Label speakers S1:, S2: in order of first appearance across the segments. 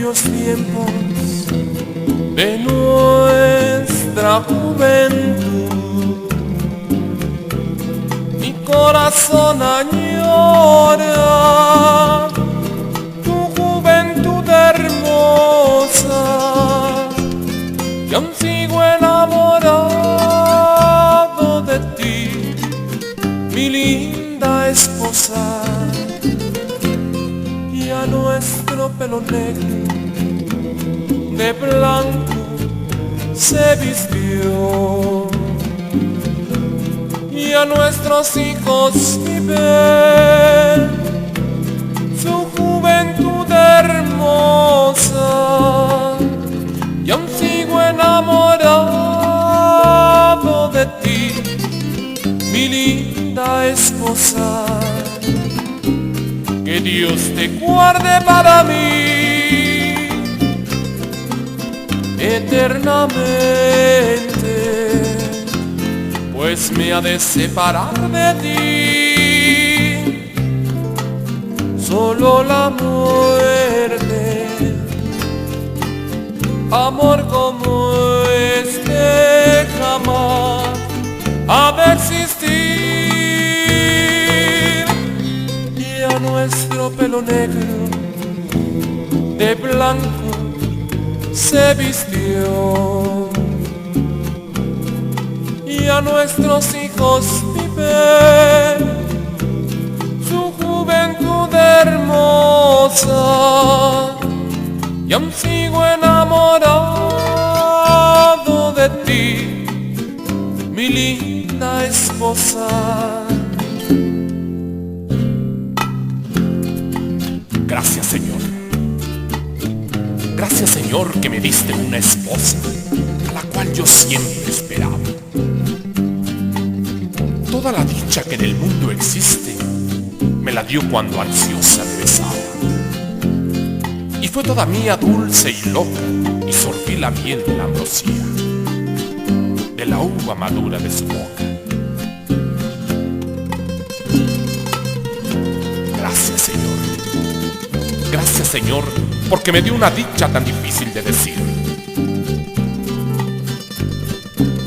S1: aquellos tiempos de nuestra juventud. Mi corazón añora tu juventud hermosa, y aún sigo enamorado de ti, mi linda esposa. Y a nuestro pelo negro de blanco se vistió, y a nuestros hijos vive su juventud hermosa, y aún sigo enamorado de ti, mi linda esposa. Que Dios te guarde para mí eternamente, pues me ha de separar de ti solo la muerte. Amor como este jamás ha de existir. Y a nuestro pelo negro de blanco se vistió, y a nuestros hijos vive su juventud hermosa, y aún sigo enamorado de ti, mi linda esposa.
S2: Gracias, Señor. Gracias, Señor, que me diste una esposa a la cual yo siempre esperaba. Toda la dicha que en el mundo existe me la dio cuando ansiosa me besaba. Y fue toda mía dulce y loca, y sorbí la miel de la ambrosía, de la uva madura de su boca. Gracias, Señor. Gracias, Señor, porque me dio una dicha tan difícil de decir.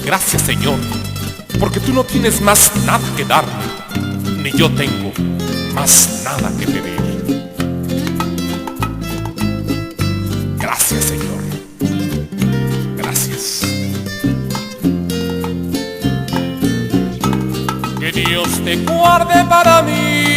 S2: Gracias, Señor, porque tú no tienes más nada que darme, ni yo tengo más nada que pedir. Gracias, Señor. Gracias.
S1: Que Dios te guarde para mí